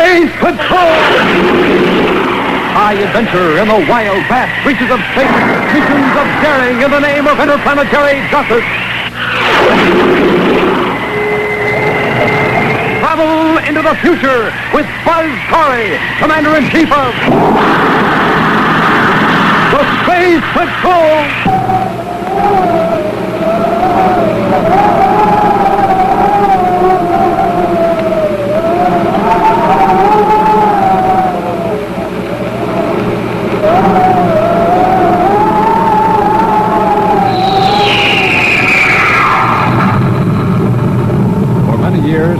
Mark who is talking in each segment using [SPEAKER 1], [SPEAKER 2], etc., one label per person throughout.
[SPEAKER 1] Space Patrol! High adventure in the wild, vast reaches of space. Missions of daring in the name of interplanetary justice. Travel into the future with Buzz Corey, Commander-in-Chief of the Space Patrol.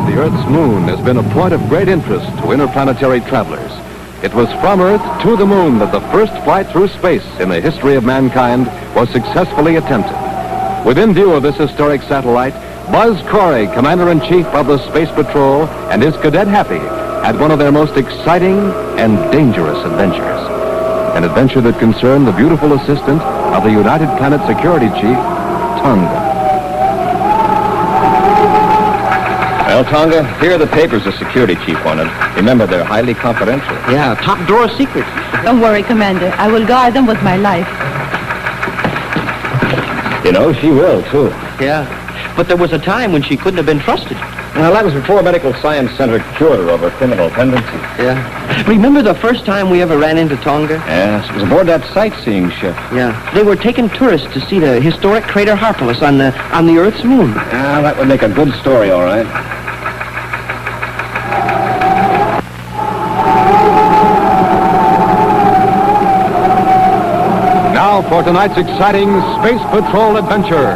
[SPEAKER 1] The Earth's moon has been a point of great interest to interplanetary travelers. It was from Earth to the moon that the first flight through space in the history of mankind was successfully attempted. Within view of this historic satellite, Buzz Corey, Commander-in-Chief of the Space Patrol, and his cadet Happy had one of their most exciting and dangerous adventures. An adventure that concerned the beautiful assistant of the United Planet Security Chief, Tonga.
[SPEAKER 2] Well, Tonga, here are the papers the security chief wanted. Remember, they're highly confidential.
[SPEAKER 3] Yeah, top drawer secrets.
[SPEAKER 4] Don't worry, Commander. I will guard them with my life.
[SPEAKER 2] You know, she will, too.
[SPEAKER 3] Yeah, but there was a time when she couldn't have been trusted.
[SPEAKER 2] Well, that was before Medical Science Center cured her of her criminal tendencies.
[SPEAKER 3] Yeah. Remember the first time we ever ran into Tonga?
[SPEAKER 2] Yes, it was aboard that sightseeing ship.
[SPEAKER 3] Yeah. They were taking tourists to see the historic crater Harpalus on the Earth's moon.
[SPEAKER 2] Ah, that would make a good story, all right.
[SPEAKER 1] Now for tonight's exciting Space Patrol adventure.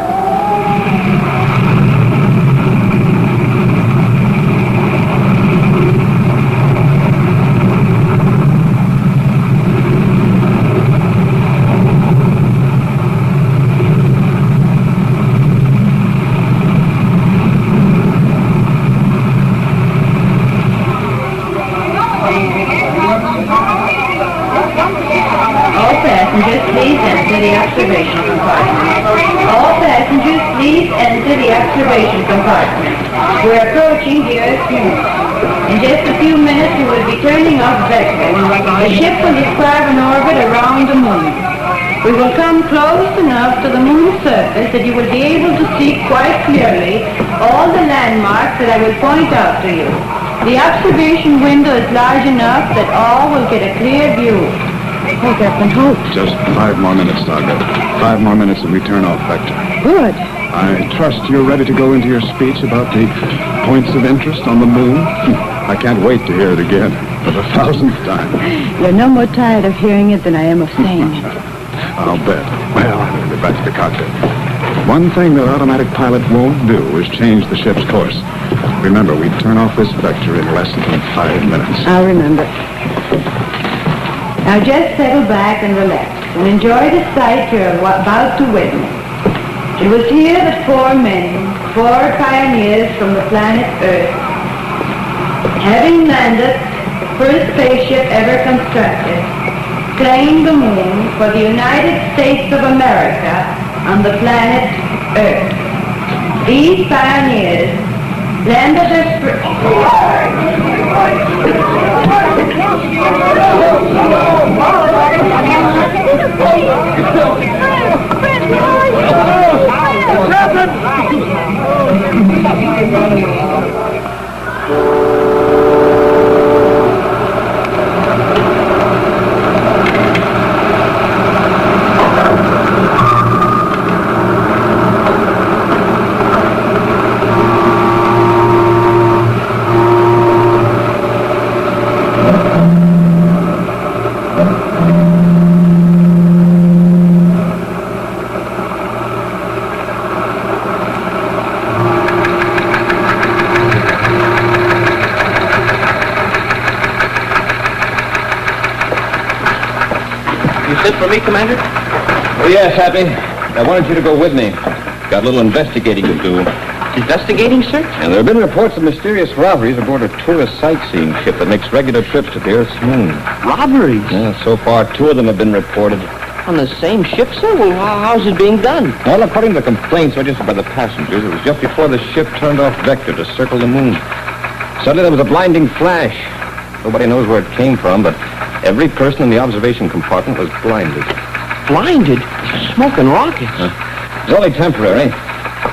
[SPEAKER 5] Please enter the observation compartment. All passengers, please enter the observation compartment. We're approaching the Earth's moon. In just a few minutes, we will be turning off vectors. The ship will describe an orbit around the moon. We will come close enough to the moon's surface that you will be able to see quite clearly all the landmarks that I will point out to you. The observation window is large enough that all will get a clear view.
[SPEAKER 4] Oh, Captain Holt.
[SPEAKER 6] Just 5 more minutes, Tonga. 5 more minutes and we turn off vector.
[SPEAKER 4] Good.
[SPEAKER 6] I trust you're ready to go into your speech about the points of interest on the moon. I can't wait to hear it again for the 1000th time.
[SPEAKER 4] You're no more tired of hearing it than I am of saying it.
[SPEAKER 6] I'll bet. Well, I'm going to get back to the cockpit. One thing that automatic pilot won't do is change the ship's course. Remember, we turn off this vector in less than 5 minutes.
[SPEAKER 4] I'll remember.
[SPEAKER 5] Now just settle back and relax and enjoy the sight you're about to witness. It was here that 4 men, 4 pioneers from the planet Earth, having landed the first spaceship ever constructed, claimed the moon for the United States of America on the planet Earth. These pioneers landed their
[SPEAKER 3] Sent for me, Commander?
[SPEAKER 2] Oh, yes, Happy. I wanted you to go with me. Got a little investigating to do.
[SPEAKER 3] Investigating, sir?
[SPEAKER 2] And there have been reports of mysterious robberies aboard a tourist sightseeing ship that makes regular trips to the Earth's moon.
[SPEAKER 3] Robberies?
[SPEAKER 2] Yeah, so far, 2 of them have been reported.
[SPEAKER 3] On the same ship, sir? Well, how's it being done?
[SPEAKER 2] Well, according to the complaints registered by the passengers, it was just before the ship turned off vector to circle the moon. Suddenly there was a blinding flash. Nobody knows where it came from, but every person in the observation compartment was blinded.
[SPEAKER 3] Blinded? Smoking rockets.
[SPEAKER 2] It's only temporary.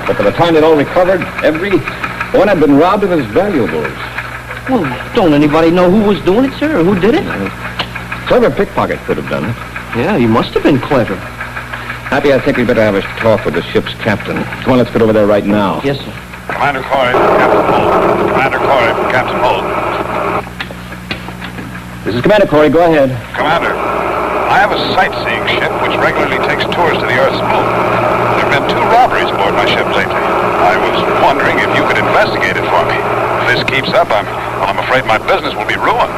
[SPEAKER 2] But by the time they'd all recovered, every one had been robbed of his valuables.
[SPEAKER 3] Well, don't anybody know who was doing it, sir, or who did it?
[SPEAKER 2] Clever pickpocket could have done it.
[SPEAKER 3] Yeah, he must have been clever.
[SPEAKER 2] Happy, I think we'd better have a talk with the ship's captain. Come on, let's get over there right now.
[SPEAKER 3] Yes, sir.
[SPEAKER 7] Commander Corey, Captain Holt. Commander Corey, Captain Holt.
[SPEAKER 2] This is Commander Corey. Go ahead.
[SPEAKER 7] Commander, I have a sightseeing ship which regularly takes tours to the Earth's moon. There have been 2 robberies aboard my ship lately. I was wondering if you could investigate it for me. If this keeps up, I'm afraid my business will be ruined.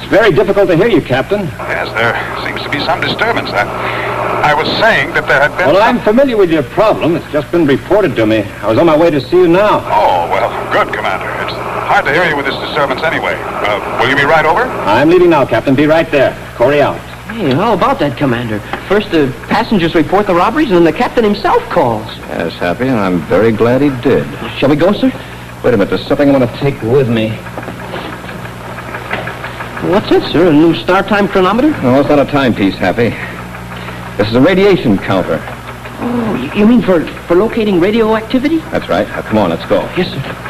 [SPEAKER 2] It's very difficult to hear you, Captain.
[SPEAKER 7] Yes, there seems to be some disturbance. I was saying that there had been...
[SPEAKER 2] Well, I'm familiar with your problem. It's just been reported to me. I was on my way to see you now.
[SPEAKER 7] Oh, well, good, Commander. It's hard to hear you with this disturbance anyway. Will you be right over?
[SPEAKER 2] I'm leaving now, Captain. Be right there. Corey out.
[SPEAKER 3] Hey, how about that, Commander? First the passengers report the robberies, and then the captain himself calls.
[SPEAKER 2] Yes, Happy, and I'm very glad he did.
[SPEAKER 3] Shall we go, sir?
[SPEAKER 2] Wait a minute. There's something I want to take with me.
[SPEAKER 3] What's it, sir? A new start time chronometer?
[SPEAKER 2] No, it's not a timepiece, Happy. This is a radiation counter.
[SPEAKER 3] Oh, you mean for locating radioactivity?
[SPEAKER 2] That's right. Now, come on, let's go.
[SPEAKER 3] Yes, sir.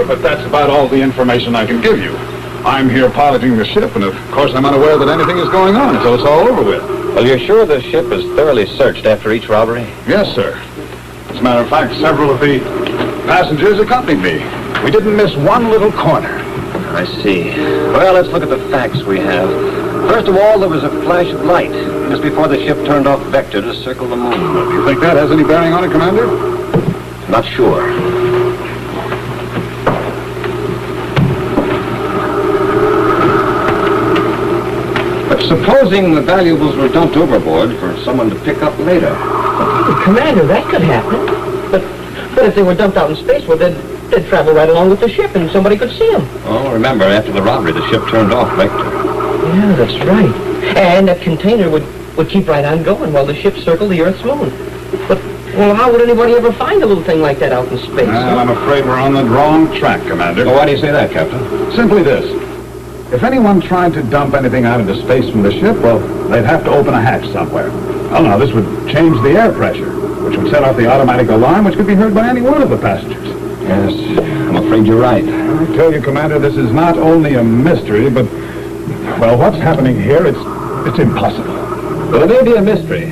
[SPEAKER 6] But that's about all the information I can give you. I'm here piloting the ship, and of course I'm unaware that anything is going on until it's all over with.
[SPEAKER 2] Well, you're sure the ship is thoroughly searched after each robbery?
[SPEAKER 6] Yes, sir. As a matter of fact, several of the passengers accompanied me. We didn't miss one little corner.
[SPEAKER 2] I see. Well, let's look at the facts we have. First of all, there was a flash of light just before the ship turned off vector to circle the moon.
[SPEAKER 6] Do you think that has any bearing on it, Commander?
[SPEAKER 2] Not sure. Supposing the valuables were dumped overboard for someone to pick up later.
[SPEAKER 3] Commander, that could happen. But if they were dumped out in space, well, they'd travel right along with the ship and somebody could see them.
[SPEAKER 2] Oh, remember, after the robbery, the ship turned off vector.
[SPEAKER 3] Yeah, that's right. And that container would keep right on going while the ship circled the Earth's moon. But, well, how would anybody ever find a little thing like that out in space?
[SPEAKER 6] Well, I'm afraid we're on the wrong track, Commander.
[SPEAKER 2] Well, why do you say that, Captain?
[SPEAKER 6] Simply this. If anyone tried to dump anything out into space from the ship, well, they'd have to open a hatch somewhere. Well, now, this would change the air pressure, which would set off the automatic alarm, which could be heard by any one of the passengers.
[SPEAKER 2] Yes, I'm afraid you're right.
[SPEAKER 6] I tell you, Commander, this is not only a mystery, but, well, what's happening here, it's impossible.
[SPEAKER 2] Well, it may be a mystery,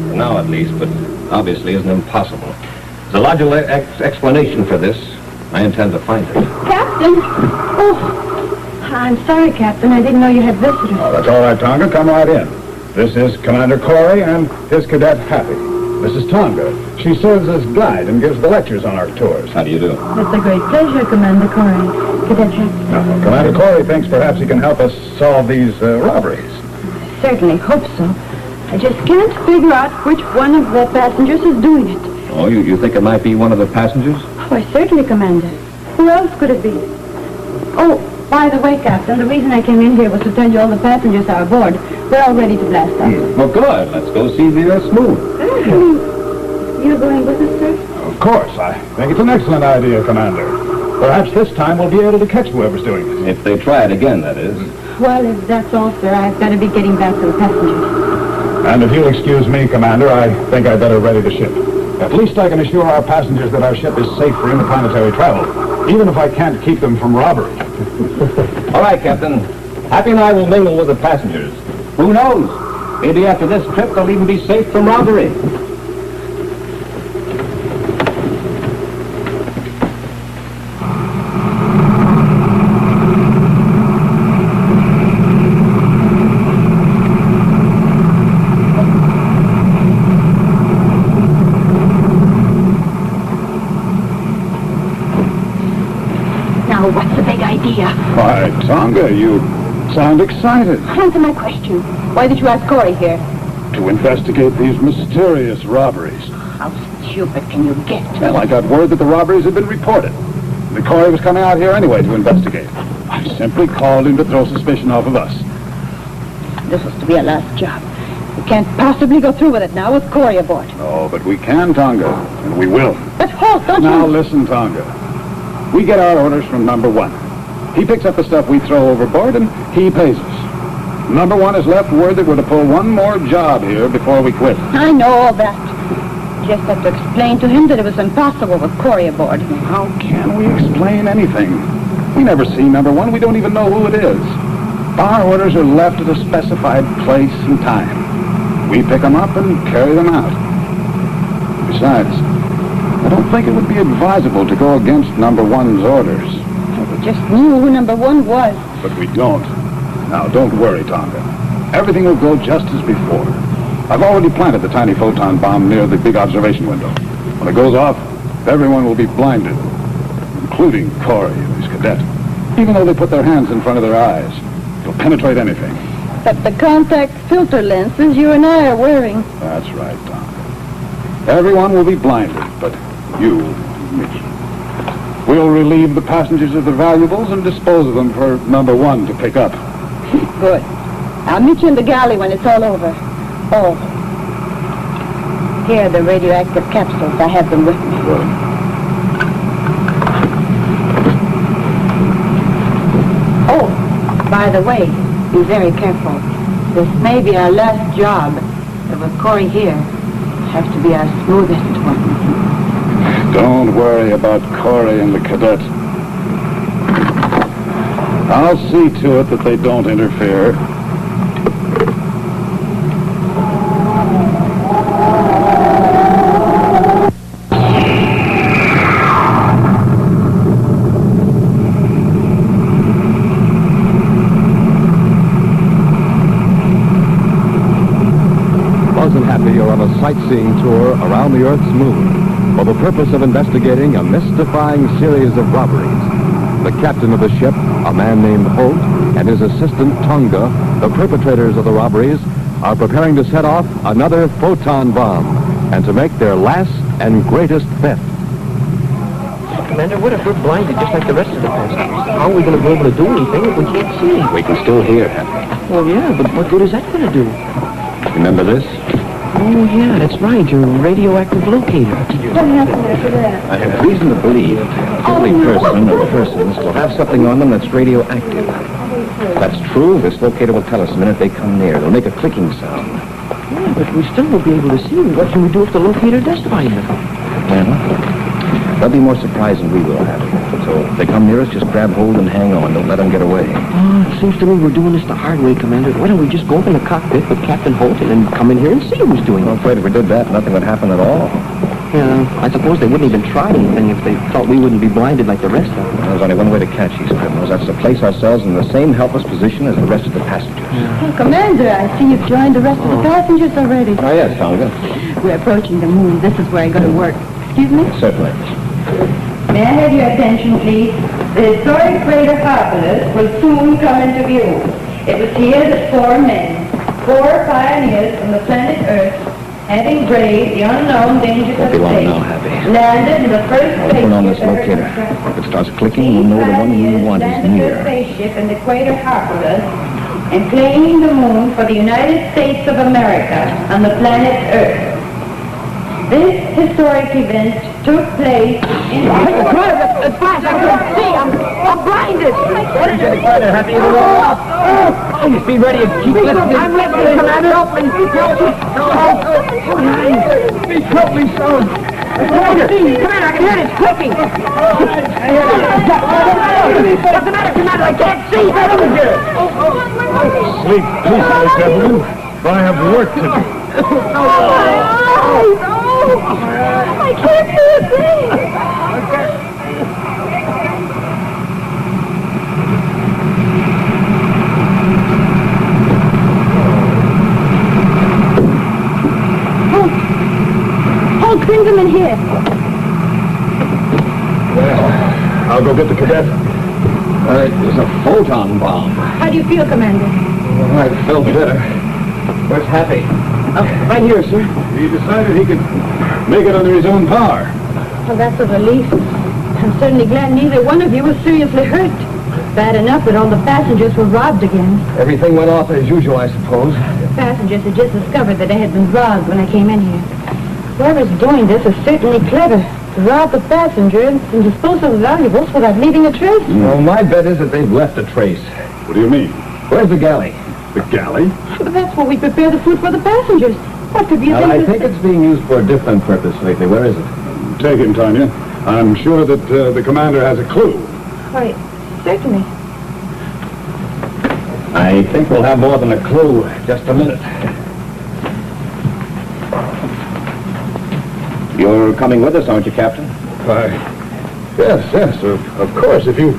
[SPEAKER 2] for now at least, but obviously isn't impossible. There's a logical explanation for this. I intend to find it.
[SPEAKER 4] Captain! Oh, I'm sorry, Captain. I didn't know you had visitors.
[SPEAKER 6] Oh, that's all right, Tonga. Come right in. This is Commander Corey and his cadet, Happy. This is Tonga. She serves as guide and gives the lectures on our tours.
[SPEAKER 2] How do you do?
[SPEAKER 4] It's a great pleasure, Commander Corey. Cadet Happy.
[SPEAKER 6] Now, Commander Corey thinks perhaps he can help us solve these robberies.
[SPEAKER 4] I certainly hope so. I just can't figure out which one of the passengers is doing it.
[SPEAKER 2] Oh, you think it might be one of the passengers?
[SPEAKER 4] Why, certainly, Commander. Who else could it be? Oh, by the way, Captain, the reason I came in here was to tell you all the passengers are aboard. We're all ready to blast off.
[SPEAKER 2] Well, good. Let's go see the Earth's moon.
[SPEAKER 4] You're going with us, sir?
[SPEAKER 6] Of course. I think it's an excellent idea, Commander. Perhaps this time we'll be able to catch whoever's doing it.
[SPEAKER 2] If they try it again, that is.
[SPEAKER 4] Well, if that's all, sir, I've got to be getting back to the passengers.
[SPEAKER 6] And if you'll excuse me, Commander, I think I'd better ready the ship. At least I can assure our passengers that our ship is safe for interplanetary travel, even if I can't keep them from robbery.
[SPEAKER 2] All right, Captain. Happy and I will mingle with the passengers. Who knows? Maybe after this trip, they'll even be safe from robbery.
[SPEAKER 4] Now, what's the big idea?
[SPEAKER 6] Why, Tonga, you sound excited.
[SPEAKER 4] Answer my question. Why did you ask Corey here?
[SPEAKER 6] To investigate these mysterious robberies.
[SPEAKER 4] How stupid can you get?
[SPEAKER 6] Well, I got word that the robberies had been reported. The Corey was coming out here anyway to investigate. I simply called him to throw suspicion off of us.
[SPEAKER 4] This was to be our last job. We can't possibly go through with it now with Corey aboard.
[SPEAKER 6] Oh, but we can, Tonga, and we will.
[SPEAKER 4] But halt, don't
[SPEAKER 6] Now
[SPEAKER 4] you...
[SPEAKER 6] listen, Tonga. We get our orders from number one. He picks up the stuff we throw overboard, and he pays us. Number one has left word that we're to pull one more job here before we quit.
[SPEAKER 4] I know all that. Just have to explain to him that it was impossible with Corey aboard.
[SPEAKER 6] How can we explain anything? We never see number one. We don't even know who it is. Our orders are left at a specified place and time. We pick them up and carry them out. Besides, I don't think it would be advisable to go against number one's orders.
[SPEAKER 4] If we just knew who number one was.
[SPEAKER 6] But we don't. Now, don't worry, Tonga. Everything will go just as before. I've already planted the tiny photon bomb near the big observation window. When it goes off, everyone will be blinded, including Corey and his cadet. Even though they put their hands in front of their eyes, it'll penetrate anything.
[SPEAKER 4] But the contact filter lenses you and I are wearing.
[SPEAKER 6] That's right, Tonga. Everyone will be blinded, but you, me. We'll relieve the passengers of the valuables and dispose of them for number one to pick up.
[SPEAKER 4] Good. I'll meet you in the galley when it's all over. Oh. Here are the radioactive capsules. I have them with me.
[SPEAKER 6] Good.
[SPEAKER 4] Oh, by the way, be very careful. This may be our last job. But with Corey here, have to be our smoothest one.
[SPEAKER 6] Don't worry about Corey and the cadet. I'll see to it that they don't interfere.
[SPEAKER 1] Sightseeing tour around the Earth's moon for the purpose of investigating a mystifying series of robberies. The captain of the ship, a man named Holt, and his assistant Tonga, the perpetrators of the robberies, are preparing to set off another photon bomb and to make their last and greatest theft.
[SPEAKER 3] Commander, what if we're blinded just like the rest of the passengers? How are we going to be able to do anything if we can't see?
[SPEAKER 2] We can still hear, Happy.
[SPEAKER 3] Well, yeah, but what good is that going to do?
[SPEAKER 2] Remember this?
[SPEAKER 3] Oh, yeah, that's right, your radioactive locator.
[SPEAKER 4] What happened after that?
[SPEAKER 2] I have reason to believe every person or persons will have something on them that's radioactive. If that's true, this locator will tell us the minute they come near. It'll make a clicking sound.
[SPEAKER 3] Yeah, but we still won't be able to see them. What can we do if the locator does find them?
[SPEAKER 2] Well, they'll be more surprised than we will, Happy. So if they come near us, just grab hold and hang on. Don't let them get away.
[SPEAKER 3] Oh, it seems to me we're doing this the hard way, Commander. Why don't we just go up in the cockpit with Captain Holt and then come in here and see who's doing
[SPEAKER 2] I'm
[SPEAKER 3] it?
[SPEAKER 2] afraid if we did that, nothing would happen at all.
[SPEAKER 3] Yeah, I suppose they wouldn't even try anything if they thought we wouldn't be blinded like the rest of them.
[SPEAKER 2] There's only one way to catch these criminals. That's to place ourselves in the same helpless position as the rest of the passengers.
[SPEAKER 4] Oh, Commander, I see you've joined the rest of the passengers already.
[SPEAKER 2] Oh, yes, Tonga.
[SPEAKER 4] We're approaching the moon. This is where I'm going to work. Excuse me?
[SPEAKER 2] Certainly.
[SPEAKER 5] May I have your attention, please? The historic crater Harpalus will soon come into view. It was here that four men, four pioneers from the planet Earth, having braved the unknown dangers of
[SPEAKER 2] Won't be long
[SPEAKER 5] space,
[SPEAKER 2] now, Happy.
[SPEAKER 5] landed in the first
[SPEAKER 2] I'll turn on this
[SPEAKER 5] spaceship ever
[SPEAKER 2] locator.
[SPEAKER 5] constructed.
[SPEAKER 2] If it starts clicking, we'll know the one we want is
[SPEAKER 5] landed
[SPEAKER 2] near.
[SPEAKER 5] their spaceship in the crater Harpalus and claiming the moon for the United States of America on the planet Earth. This historic event took place in...
[SPEAKER 4] It's flash. I can't see. I'm blinded.
[SPEAKER 3] What is it, Commander? Happy to roll off? Oh, just be ready to keep listening. I'm listening, Commander. Help me. Please help me, son. Commander, I can hear it. It's clicking. What's the matter, Commander? I can't see.
[SPEAKER 6] Sleep peacefully, gentlemen, for I have work to do.
[SPEAKER 4] I can't see a thing. Holt, bring them in here.
[SPEAKER 6] Well, I'll go get the cadet.
[SPEAKER 2] There's a photon bomb.
[SPEAKER 4] How'd
[SPEAKER 5] do you feel, Commander?
[SPEAKER 2] Well, I felt better. Where's Happy?
[SPEAKER 3] Right here, sir.
[SPEAKER 6] He decided he could make it under his own power.
[SPEAKER 5] Well, that's a relief. I'm certainly glad neither one of you was seriously hurt. Bad enough that all the passengers were robbed again.
[SPEAKER 2] Everything went off as usual, I suppose.
[SPEAKER 5] The passengers had just discovered that they had been robbed when I came in here. Whoever's doing this is certainly clever. To rob the passengers and dispose of the valuables without leaving a trace.
[SPEAKER 2] Well, my bet is that they've left a trace.
[SPEAKER 6] What do you mean?
[SPEAKER 2] Where's the galley?
[SPEAKER 6] The galley?
[SPEAKER 5] But that's where we prepare the food for the passengers. What could be a
[SPEAKER 2] I think it's being used for a different purpose lately. Where is it?
[SPEAKER 6] Take him, Tanya. I'm sure that the commander has a clue.
[SPEAKER 5] Why, certainly.
[SPEAKER 2] I think we'll have more than a clue. Just a minute. You're coming with us, aren't you, Captain?
[SPEAKER 6] Why, yes, of course. If you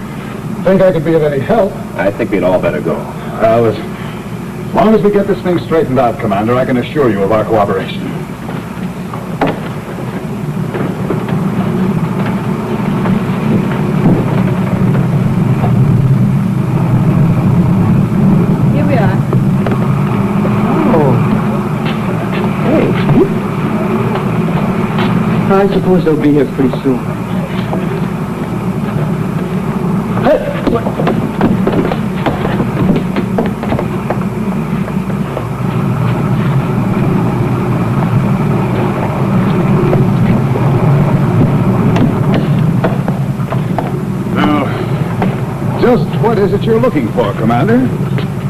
[SPEAKER 6] think I could be of any help.
[SPEAKER 2] I think we'd all better go.
[SPEAKER 6] Well, as long as we get this thing straightened out, Commander, I can assure you of our cooperation.
[SPEAKER 5] Here we are.
[SPEAKER 3] I suppose they'll be here pretty soon.
[SPEAKER 6] Now, just what is it you're looking for, Commander?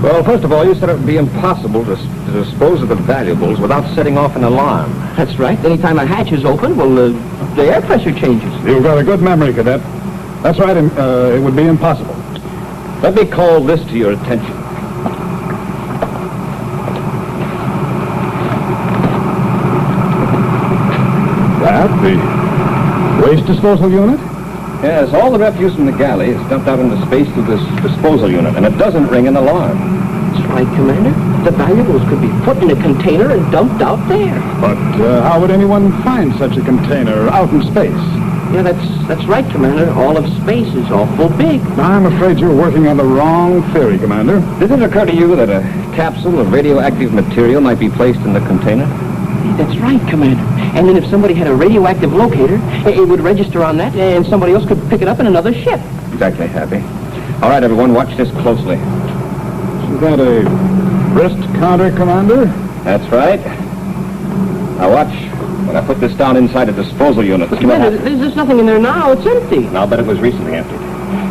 [SPEAKER 2] Well, first of all, you said it would be impossible to dispose of the valuables without setting off an alarm.
[SPEAKER 3] That's right. Anytime a hatch is open, well, the air pressure changes.
[SPEAKER 6] You've got a good memory, Cadet. That's right, it would be impossible.
[SPEAKER 2] Let me call this to your attention.
[SPEAKER 6] That, the waste disposal unit?
[SPEAKER 2] Yes, all the refuse from the galley is dumped out into space through this disposal unit, and it doesn't ring an alarm.
[SPEAKER 3] That's right, Commander. The valuables could be put in a container and dumped out there.
[SPEAKER 6] But how would anyone find such a container out in space?
[SPEAKER 3] Yeah, that's right, Commander. All of space is awful big.
[SPEAKER 6] I'm afraid you're working on the wrong theory, Commander.
[SPEAKER 2] Did it occur to you that a capsule of radioactive material might be placed in the container?
[SPEAKER 3] That's right, Commander. And then if somebody had a radioactive locator, it would register on that, and somebody else could pick it up in another ship.
[SPEAKER 2] Exactly, Happy. All right, everyone, watch this closely.
[SPEAKER 6] Is that a wrist counter, Commander?
[SPEAKER 2] That's right. Now watch. When I put this down inside a disposal unit,
[SPEAKER 3] But
[SPEAKER 2] see what
[SPEAKER 3] Commander,
[SPEAKER 2] happens.
[SPEAKER 3] there's nothing in there now. It's empty.
[SPEAKER 2] I'll bet it was recently emptied.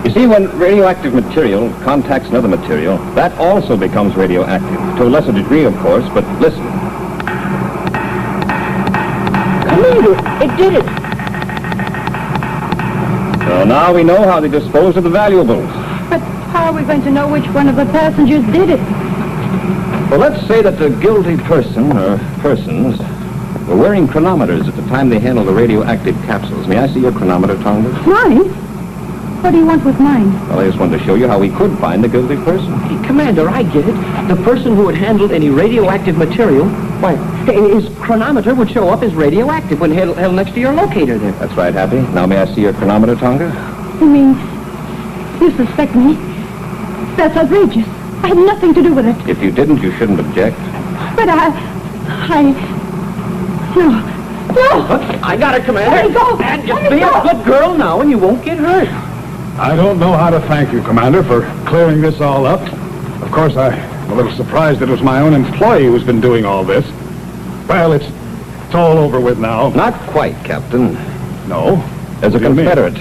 [SPEAKER 2] You see, when radioactive material contacts another material, that also becomes radioactive. To a lesser degree, of course, but listen.
[SPEAKER 3] Commander, it did it.
[SPEAKER 2] So now we know how they disposed of the valuables.
[SPEAKER 5] But how are we going to know which one of the passengers did it?
[SPEAKER 2] Well, let's say that the guilty person, or persons, were wearing chronometers at the time they handled the radioactive capsules. May I see your chronometer, Tonga?
[SPEAKER 5] Mine? What do you want with mine?
[SPEAKER 2] Well, I just wanted to show you how we could find the guilty person.
[SPEAKER 3] Hey, Commander, I get it. The person who had handled any radioactive material, why, his chronometer would show up as radioactive when held next to your locator there.
[SPEAKER 2] That's right, Happy. Now may I see your chronometer, Tonga?
[SPEAKER 5] You mean, you suspect me? That's outrageous. I had nothing to do with it.
[SPEAKER 2] If you didn't, you shouldn't object.
[SPEAKER 5] But no.
[SPEAKER 3] I got it, Commander.
[SPEAKER 5] Let me go.
[SPEAKER 3] And just
[SPEAKER 5] Let me
[SPEAKER 3] be a
[SPEAKER 5] go.
[SPEAKER 3] good girl now, and you won't get hurt.
[SPEAKER 6] I don't know how to thank you, Commander, for clearing this all up. Of course, I'm a little surprised that it was my own employee who's been doing all this. Well, it's all over with now.
[SPEAKER 2] Not quite, Captain.
[SPEAKER 6] No.
[SPEAKER 2] There's a
[SPEAKER 6] What do you mean?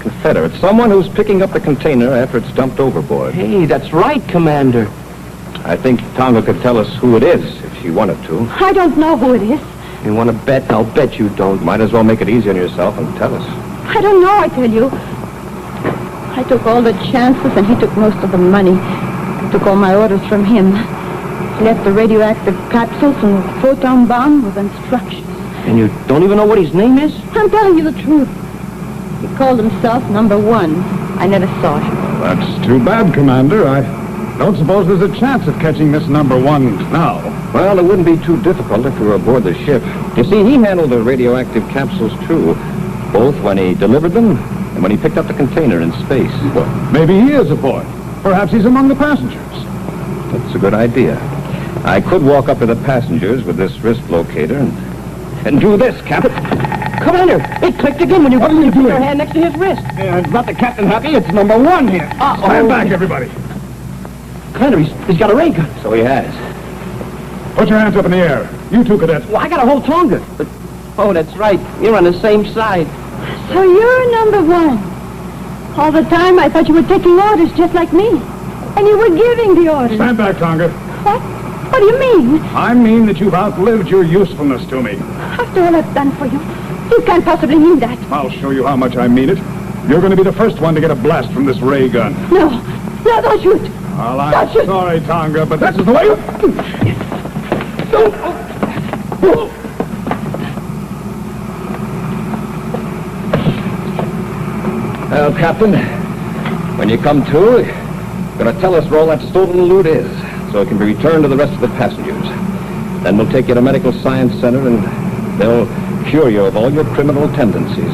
[SPEAKER 2] Confederate. Someone who's picking up the container after it's dumped overboard.
[SPEAKER 3] Hey, that's right, Commander.
[SPEAKER 2] I think Tonga could tell us who it is if she wanted to.
[SPEAKER 5] I don't know who it is.
[SPEAKER 3] You want to bet? I'll bet you don't.
[SPEAKER 2] Might as well make it easy on yourself and tell us.
[SPEAKER 5] I don't know, I tell you. I took all the chances and he took most of the money. I took all my orders from him. He left the radioactive capsules and the photon bomb with instructions.
[SPEAKER 3] And you don't even know what his name is?
[SPEAKER 5] I'm telling you the truth. He called himself number 1. I never saw him.
[SPEAKER 6] That's too bad, Commander. I don't suppose there's a chance of catching this number 1 now.
[SPEAKER 2] Well, it wouldn't be too difficult if we were aboard the ship. You see, he handled the radioactive capsules, too, both when he delivered them and when he picked up the container in space.
[SPEAKER 6] Well, maybe he is aboard. Perhaps he's among the passengers.
[SPEAKER 2] That's a good idea. I could walk up to the passengers with this wrist locator and do this, Captain.
[SPEAKER 3] Commander, it clicked again when you put your hand next to his wrist.
[SPEAKER 2] It's not the captain happy, it's number 1 here.
[SPEAKER 6] Stand back, everybody.
[SPEAKER 3] Commander, he's got a ray gun.
[SPEAKER 2] So he has.
[SPEAKER 6] Put your hands up in the air. You two cadets.
[SPEAKER 3] Well, I got a whole Tonga. But, oh, that's right. You're on the same side.
[SPEAKER 4] So you're number 1. All the time I thought you were taking orders just like me. And you were giving the orders.
[SPEAKER 6] Stand back, Tonga.
[SPEAKER 4] What? What do you mean?
[SPEAKER 6] I mean that you've outlived your usefulness to me.
[SPEAKER 4] After all I've done for you, you can't possibly mean that.
[SPEAKER 6] I'll show you how much I mean it. You're going to be the first one to get a blast from this ray gun.
[SPEAKER 4] No, don't shoot.
[SPEAKER 6] Well, I'm sorry, Tonga, but this is the way you...
[SPEAKER 2] Well, Captain, when you come to, you're going to tell us where all that stolen loot is, so it can be returned to the rest of the passengers. Then we'll take you to Medical Science Center, and they'll cure you of all your criminal tendencies.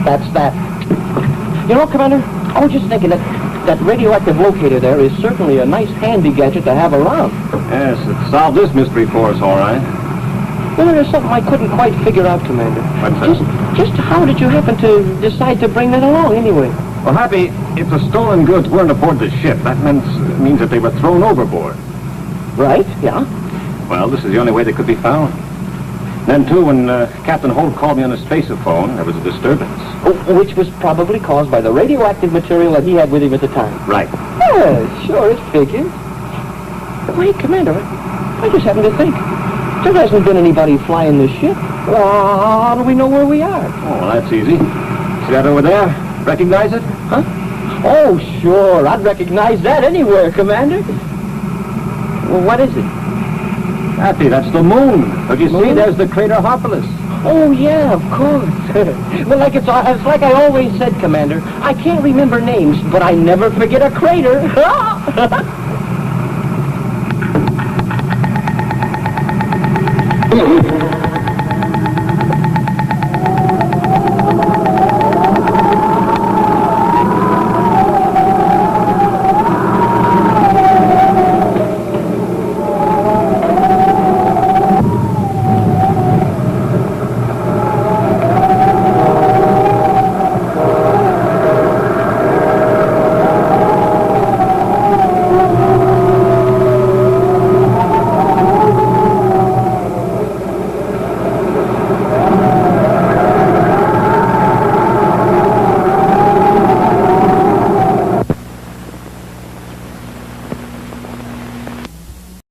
[SPEAKER 3] That's that. You know, Commander, I was just thinking that radioactive locator there is certainly a nice handy gadget to have around.
[SPEAKER 2] Yes, it solved this mystery for us, all right.
[SPEAKER 3] Well, there's something I couldn't quite figure out, Commander.
[SPEAKER 2] What's that?
[SPEAKER 3] Just how did you happen to decide to bring that along, anyway?
[SPEAKER 2] Well, Happy, if the stolen goods weren't aboard the ship, that means that they were thrown overboard.
[SPEAKER 3] Right, yeah.
[SPEAKER 2] Well, this is the only way they could be found. Then, too, when Captain Holt called me on the spaceophone, there was a disturbance.
[SPEAKER 3] Which was probably caused by the radioactive material that he had with him at the time.
[SPEAKER 2] Right.
[SPEAKER 3] Yeah, sure, it figures. Wait, Commander, I just happened to think. There hasn't been anybody flying this ship. Well, how do we know where we are?
[SPEAKER 2] Oh, well, that's easy. See that over there? Recognize it?
[SPEAKER 3] Huh? Oh, sure. I'd recognize that anywhere, Commander. Well, what is it?
[SPEAKER 2] Happy, that's the moon. Don't you see? There's the crater Harpalus.
[SPEAKER 3] Oh, yeah, of course. Well, it's like I always said, Commander. I can't remember names, but I never forget a crater.